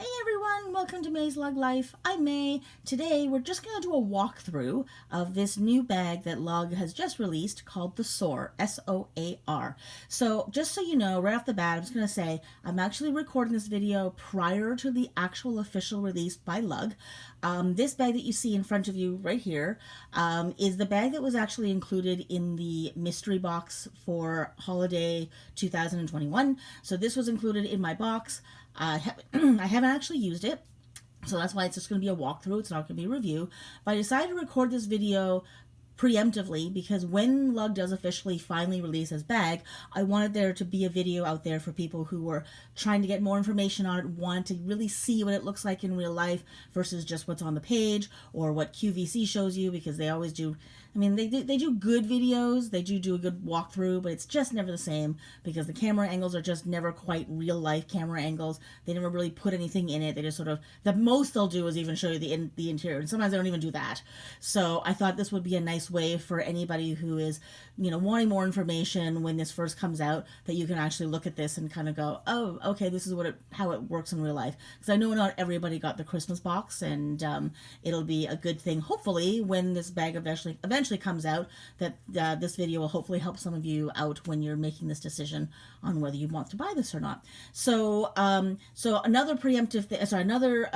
Hey everyone, welcome to MaysLugLife. I'm May. Today we're just going to do a walkthrough of this new bag that Lug has just released called the Soar, S-O-A-R. So just so you know, right off the bat, I'm just going to say I'm actually recording this video prior to the actual official release by Lug. This bag that you see in front of you right here is the bag that was actually included in the mystery box for holiday 2021. So this was included in my box. I haven't actually used it, so that's why it's just going to be a walkthrough. It's not going to be a review. But I decided to record this video preemptively because when Lug does officially finally release his bag, I wanted there to be a video out there for people who were trying to get more information on it, want to really see what it looks like in real life versus just what's on the page or what QVC shows you, because they always do. I mean, they do good videos, they do a good walkthrough, but it's just never the same because the camera angles are just never quite real life camera angles. They never really put anything in it. They just sort of, the most they'll do is even show you the interior, and sometimes they don't even do that. So I thought this would be a nice way for anybody who is, wanting more information when this first comes out, that you can actually look at this and kind of go, oh, okay, this is how it works in real life. Because I know not everybody got the Christmas box, and it'll be a good thing, hopefully, when this bag eventually comes out, that this video will hopefully help some of you out when you're making this decision on whether you want to buy this or not. So, so another preemptive thing, another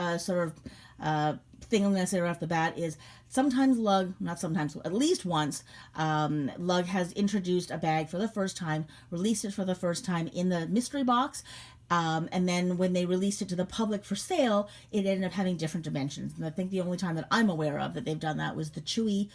thing I'm going to say right off the bat is sometimes Lug, not sometimes, at least once, Lug has introduced a bag for the first time, released it for the first time in the mystery box, and then when they released it to the public for sale, it ended up having different dimensions. And I think the only time that I'm aware of that they've done that was the Chewy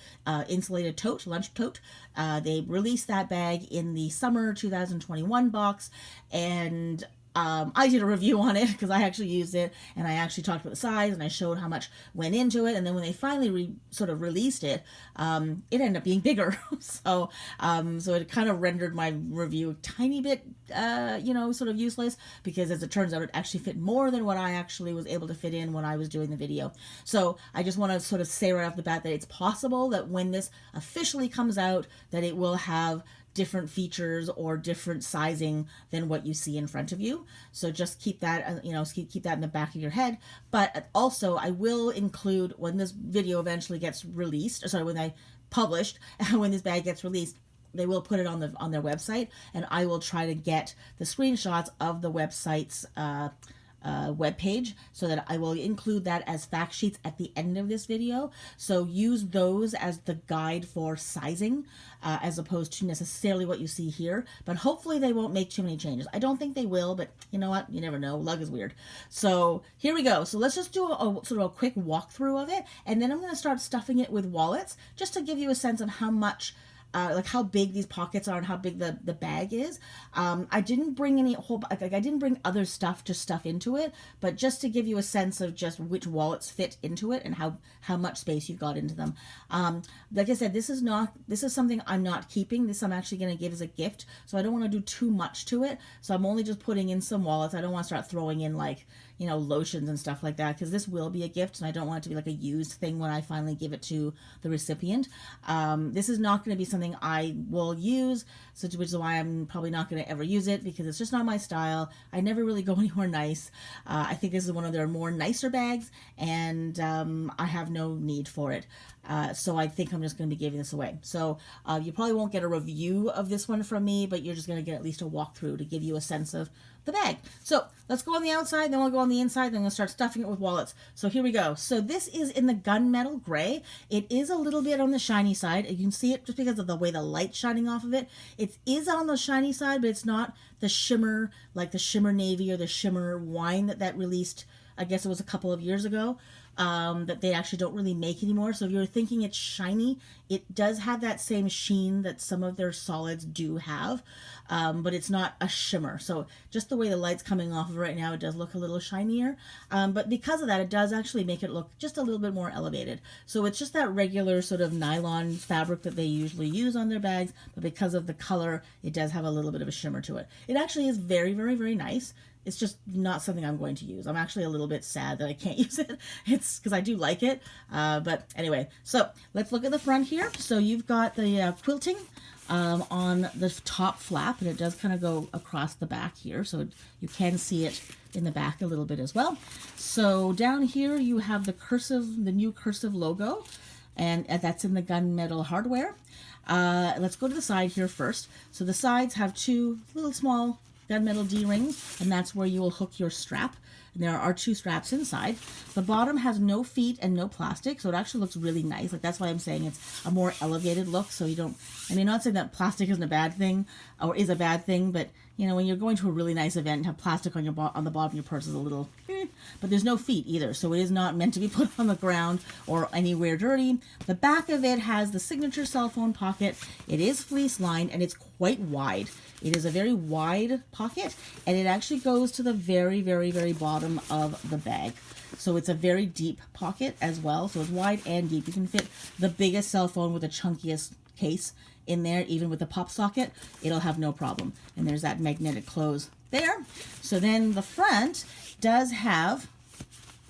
insulated tote, lunch tote. They released that bag in the summer 2021 box, and I did a review on it because I actually used it, and I actually talked about the size, and I showed how much went into it. And then when they finally released it, it ended up being bigger. So it kind of rendered my review a tiny bit, sort of useless, because as it turns out, it actually fit more than what I actually was able to fit in when I was doing the video. So I just want to sort of say right off the bat that it's possible that when this officially comes out, that it will have different features or different sizing than what you see in front of you. So just keep that, keep that in the back of your head. But also, I will include, when this video eventually gets released, when I published, when this bag gets released, they will put it on their website, and I will try to get the screenshots of the website's web page, so that I will include that as fact sheets at the end of this video. So use those as the guide for sizing, as opposed to necessarily what you see here. But hopefully they won't make too many changes. I don't think they will, but you know what? You never know. Lug is weird. So here we go. So let's just do a sort of a quick walkthrough of it, and then I'm going to start stuffing it with wallets, just to give you a sense of how much how big these pockets are and how big the bag is. I didn't bring I didn't bring other stuff to stuff into it, but just to give you a sense of just which wallets fit into it and how much space you've got into them. Like I said, this is something I'm not keeping. This I'm actually going to give as a gift, so I don't want to do too much to it. So I'm only just putting in some wallets. I don't want to start throwing in lotions and stuff like that, because this will be a gift, and I don't want it to be like a used thing when I finally give it to the recipient. This is not going to be something I will use, which is why I'm probably not going to ever use it, because it's just not my style. I never really go anywhere nice. I think this is one of their more nicer bags, and I have no need for it. So I think I'm just going to be giving this away. So you probably won't get a review of this one from me, but you're just going to get at least a walkthrough to give you a sense of the bag. So let's go on the outside, then we'll go on the inside, then I'm going to start stuffing it with wallets. So here we go. So this is in the gunmetal gray. It is a little bit on the shiny side. You can see it just because of the way the light's shining off of it. It is on the shiny side, but it's not the shimmer, like the shimmer navy or the shimmer wine that released, I guess it was a couple of years ago, that they actually don't really make anymore. So if you're thinking it's shiny, it does have that same sheen that some of their solids do have, but it's not a shimmer. So just the way the light's coming off of it right now, it does look a little shinier. But because of that, it does actually make it look just a little bit more elevated. So it's just that regular sort of nylon fabric that they usually use on their bags, but because of the color, it does have a little bit of a shimmer to it. It actually is very, very, very nice. It's just not something I'm going to use. I'm actually a little bit sad that I can't use it. It's because I do like it. But anyway, so let's look at the front here. So you've got the quilting on the top flap, and it does kind of go across the back here, so you can see it in the back a little bit as well. So down here you have the new cursive logo, and that's in the gunmetal hardware. Let's go to the side here first. So the sides have two little small gunmetal D-rings, and that's where you will hook your strap. And there are two straps inside. The bottom has no feet and no plastic, so it actually looks really nice. Like, that's why I'm saying it's a more elevated look, so you don't, I mean, not saying that plastic isn't a bad thing, or is a bad thing, but, you know, when you're going to a really nice event and have plastic on your on the bottom of your purse is a little, but there's no feet either, so it is not meant to be put on the ground or anywhere dirty. The back of it has the signature cell phone pocket. It is fleece lined, and it's quite wide. It is a very wide pocket, and it actually goes to the very, very, very bottom of the bag. So it's a very deep pocket as well. So it's wide and deep. You can fit the biggest cell phone with the chunkiest case in there, even with the pop socket. It'll have no problem. And there's that magnetic close there. So then the front does have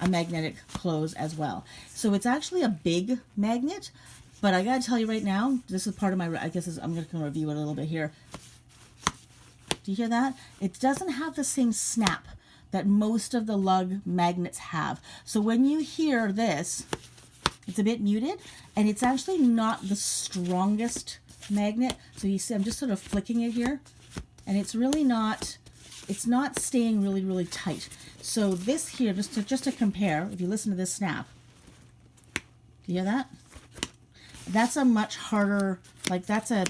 a magnetic close as well. So it's actually a big magnet, but I gotta tell you right now, this is part of my, I guess I'm gonna review it a little bit here. Do you hear that? It doesn't have the same snap that most of the lug magnets have. So when you hear this, it's a bit muted, and it's actually not the strongest magnet. So you see, I'm just sort of flicking it here, and it's really not, it's not staying really, really tight. So this here, just to compare, if you listen to this snap, do you hear that? That's a much harder, like that's a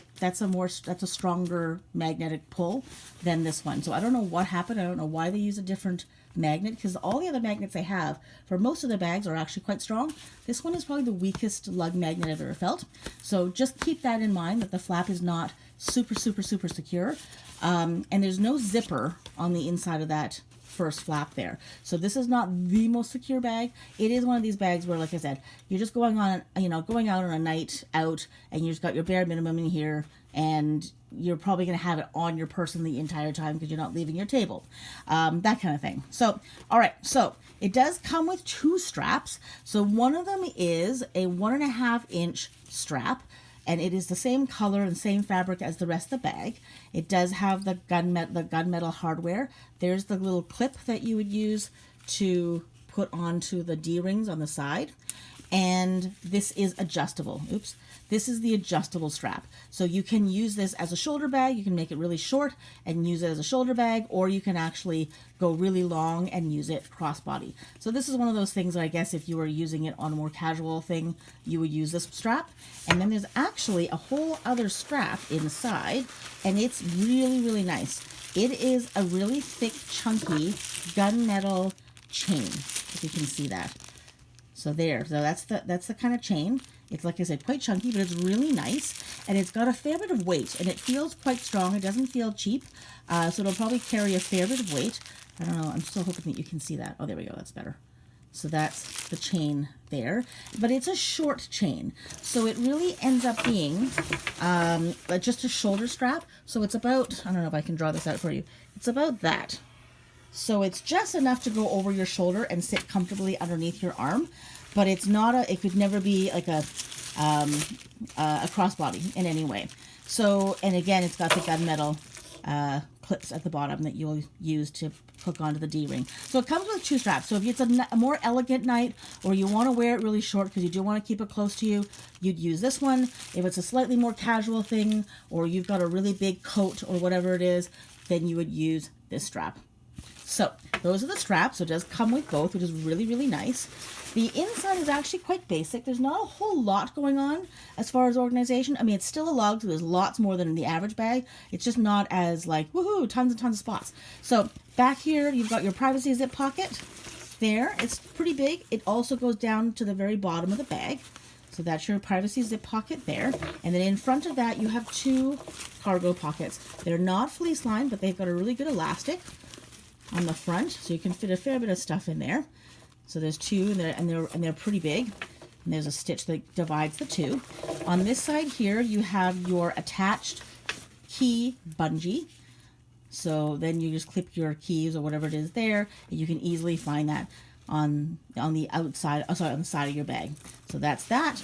stronger magnetic pull than this one. So I don't know what happened. I don't know why they use a different magnet, because all the other magnets they have for most of the bags are actually quite strong. This one is probably the weakest lug magnet I've ever felt. So just keep that in mind, that the flap is not super, super, super secure. And there's no zipper on the inside of that first flap there. So this is not the most secure bag. It is one of these bags where, like I said, you're just going on, going out on a night out, and you just got your bare minimum in here, and you're probably going to have it on your person the entire time because you're not leaving your table. That kind of thing. So, all right. So it does come with two straps. So one of them is a 1.5-inch strap, and it is the same color and same fabric as the rest of the bag. It does have the gunmetal hardware. There's the little clip that you would use to put onto the D-rings on the side. And this is adjustable. Oops. This is the adjustable strap. So you can use this as a shoulder bag. You can make it really short and use it as a shoulder bag, or you can actually go really long and use it crossbody. So this is one of those things that I guess if you were using it on a more casual thing, you would use this strap. And then there's actually a whole other strap inside, and it's really, really nice. It is a really thick, chunky gunmetal chain, if you can see that. So there, so that's the kind of chain. It's, like I said, quite chunky, but it's really nice, and it's got a fair bit of weight, and it feels quite strong. It doesn't feel cheap, so it'll probably carry a fair bit of weight. I don't know, I'm still hoping that you can see that. Oh, there we go, that's better. So that's the chain there, but it's a short chain, so it really ends up being just a shoulder strap. So it's about, I don't know if I can draw this out for you, it's about that. So it's just enough to go over your shoulder and sit comfortably underneath your arm, but it's not it could never be like a crossbody in any way. So, and again, it's got the gunmetal clips at the bottom that you'll use to hook onto the D-ring. So it comes with two straps. So if it's a more elegant night, or you want to wear it really short because you do want to keep it close to you, you'd use this one. If it's a slightly more casual thing, or you've got a really big coat or whatever it is, then you would use this strap. So those are the straps. So it does come with both, which is really, really nice. The inside is actually quite basic. There's not a whole lot going on as far as organization. I mean, it's still a lug, so there's lots more than in the average bag. It's just not as like, woohoo, tons and tons of spots. So back here, you've got your privacy zip pocket. There, it's pretty big. It also goes down to the very bottom of the bag. So that's your privacy zip pocket there. And then in front of that, you have two cargo pockets. They're not fleece lined, but they've got a really good elastic on the front, so you can fit a fair bit of stuff in there. So there's two, and they're pretty big. And there's a stitch that divides the two. On this side here, you have your attached key bungee. So then you just clip your keys or whatever it is there, and you can easily find that on the outside, on the side of your bag. So that's that.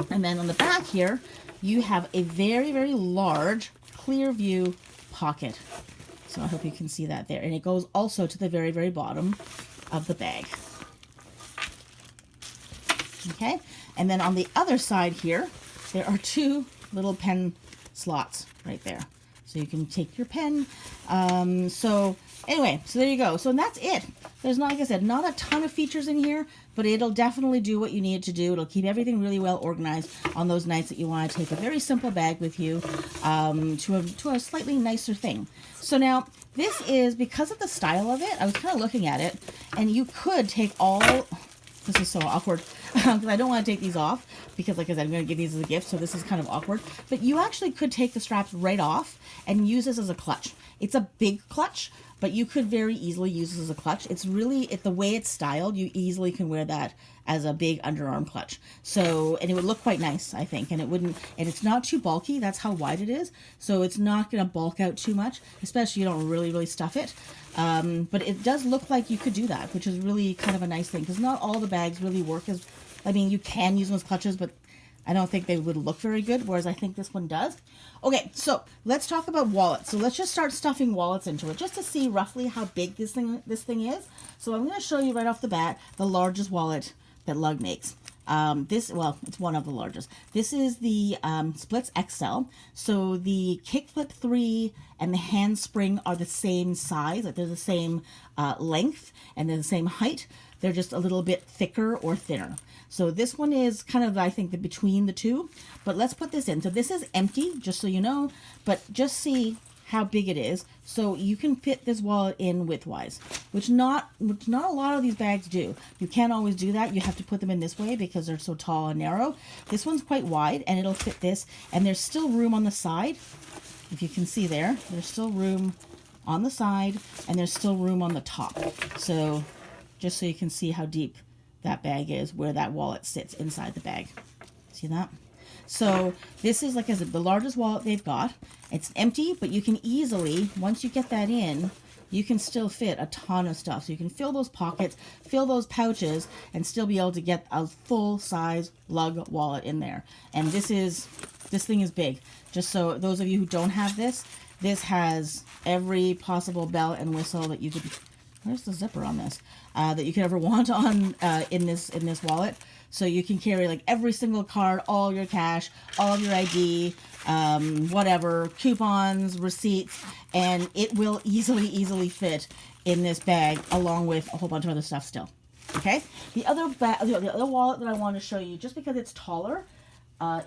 And then on the back here, you have a very, very large clear view pocket. So I hope you can see that there. And it goes also to the very, very bottom of the bag. Okay, and then on the other side here, there are two little pen slots right there. So you can take your pen. So anyway, so there you go. So that's it. There's not, like I said, not a ton of features in here, but it'll definitely do what you need it to do. It'll keep everything really well organized on those nights that you want to take a very simple bag with you to a slightly nicer thing. So now this is, because of the style of it, I was kind of looking at it, and you could take all, this is so awkward, because I don't want to take these off, because like I said, I'm going to give these as a gift, so this is kind of awkward. But you actually could take the straps right off and use this as a clutch. It's a big clutch, but you could very easily use this as a clutch. It's really, the way it's styled, you easily can wear that as a big underarm clutch. So, and it would look quite nice, I think, and it wouldn't, and it's not too bulky. That's how wide it is. So it's not going to bulk out too much, especially you don't really, really stuff it. But it does look like you could do that, which is really kind of a nice thing, because not all the bags really work as, I mean, you can use them as clutches, but I don't think they would look very good, whereas I think this one does. Okay, so let's talk about wallets. So let's just start stuffing wallets into it, just to see roughly how big this thing is. So I'm going to show you right off the bat the largest wallet that Lug makes. Well, it's one of the largest. This is the Splits XL. So the kickflip 3 and the handspring are the same size, like they're the same length and they're the same height. They're just a little bit thicker or thinner. So this one is kind of, I think, the between the two. But let's put this in. So this is empty, just so you know, but just see how big it is. So you can fit this wallet in widthwise, which not a lot of these bags do. You can't always do that. You have to put them in this way because they're so tall and narrow. This one's quite wide and it'll fit this, and there's still room on the side. If you can see there, there's still room on the side and there's still room on the top. So just so you can see how deep that bag is, where that wallet sits inside the bag. See that? So this is, like I said, the largest wallet they've got. It's empty, but you can easily, once you get that in, you can still fit a ton of stuff. So you can fill those pockets, fill those pouches, and still be able to get a full-size Lug wallet in there. And this thing is big. Just so those of you who don't have this has every possible bell and whistle that you could. Where's the zipper on this? That you could ever want on in this wallet. So you can carry like every single card, all your cash, all of your ID, whatever, coupons, receipts, and it will easily fit in this bag along with a whole bunch of other stuff still. Okay? The other wallet that I want to show you, just because it's taller,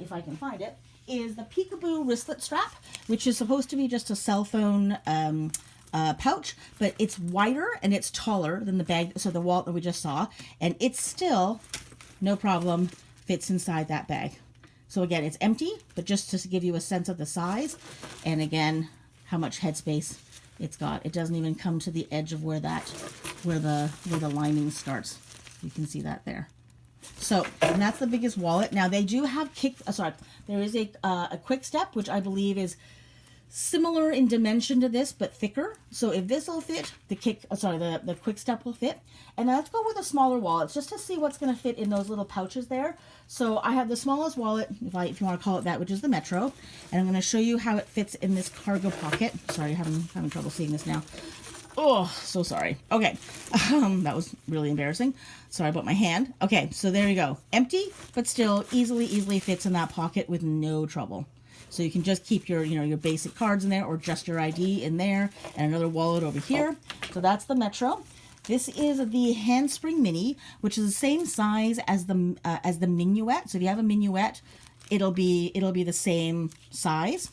if I can find it, is the Peekaboo wristlet strap, which is supposed to be just a cell phone pouch, but it's wider and it's taller than the bag, so the wallet that we just saw, and it's still, no problem, fits inside that bag. So again, it's empty, but just to give you a sense of the size, and again, how much headspace it's got. It doesn't even come to the edge of where the lining starts. You can see that there. So, and that's the biggest wallet. Now they do have there is a quick step, which I believe is similar in dimension to this, but thicker. So if this will fit, the quick step will fit. And now let's go with the smaller wallets, just to see what's going to fit in those little pouches there. So I have the smallest wallet, if you want to call it that, which is the Metro. And I'm going to show you how it fits in this cargo pocket. Sorry, I'm having trouble seeing this now. Oh, so sorry. Okay, that was really embarrassing. Sorry about my hand. Okay, so there you go. Empty, but still easily fits in that pocket with no trouble. So you can just keep your, your basic cards in there, or just your ID in there, and another wallet over here. So that's the Metro. This is the Handspring Mini, which is the same size as the Minuet. So if you have a Minuet, it'll be the same size.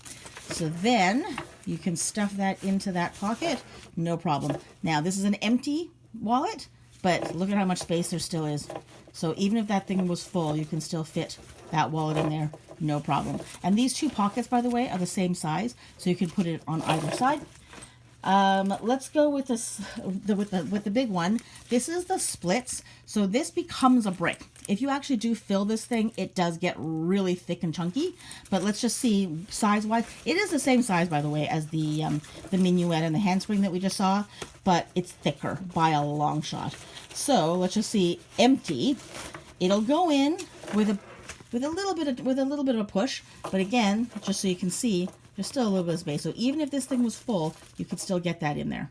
So then you can stuff that into that pocket, no problem. Now this is an empty wallet, but look at how much space there still is. So even if that thing was full, you can still fit that wallet in there, no problem. And these two pockets, by the way, are the same size, so you can put it on either side. Let's go with this, with the big one. This is the Splits. So this becomes a brick. If you actually do fill this thing, it does get really thick and chunky. But let's just see size-wise. It is the same size, by the way, as the Minuet and the Handspring that we just saw, but it's thicker by a long shot. So let's just see. Empty. It'll go in with with a little bit of a push. But again, just so you can see, there's still a little bit of space. So even if this thing was full, you could still get that in there.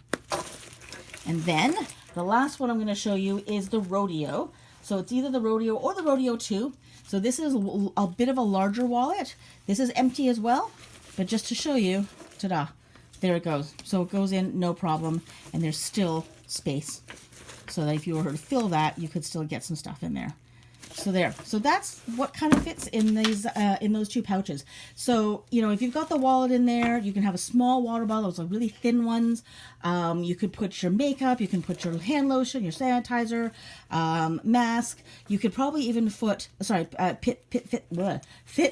And then the last one I'm going to show you is the Rodeo. So it's either the Rodeo or the Rodeo 2. So this is a bit of a larger wallet. This is empty as well, but just to show you, ta-da, there it goes. So it goes in, no problem, and there's still space. So that if you were to fill that, you could still get some stuff in there. So there. So that's what kind of fits in these in those two pouches. So, you know, if you've got the wallet in there, you can have a small water bottle. Those are really thin ones. You could put your makeup. You can put your hand lotion, your sanitizer, mask. You could probably even fit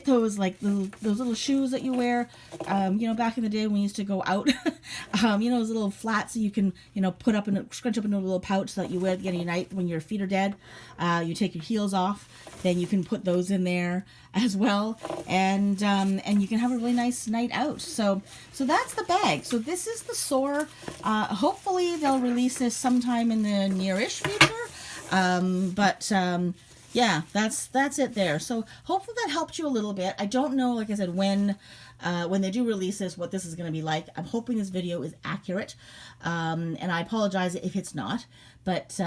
those like those little shoes that you wear. You know, back in the day when we used to go out, you know, those little flats that you can, you know, put up and scrunch up into a little pouch that you wear at the end of the night when your feet are dead. You take your heels off. Then you can put those in there as well, and you can have a really nice night out. So that's the bag. So this is the Soar. Hopefully they'll release this sometime in the nearish future. Yeah, that's it there. So hopefully that helped you a little bit. I don't know, like I said, when they do release this, what this is going to be like. I'm hoping this video is accurate, and I apologize if it's not. But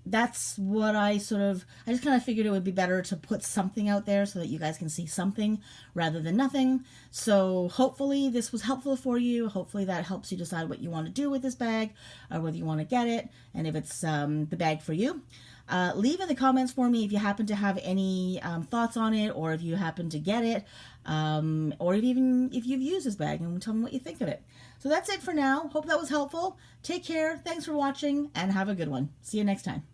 that's what I just kind of figured it would be better to put something out there so that you guys can see something rather than nothing. So hopefully this was helpful for you. Hopefully that helps you decide what you want to do with this bag, or whether you want to get it, and if it's the bag for you. Leave in the comments for me if you happen to have any thoughts on it, or if you happen to get it, or even if you've used this bag, and tell me what you think of it. So that's it for now. Hope that was helpful. Take care. Thanks for watching, and have a good one. See you next time.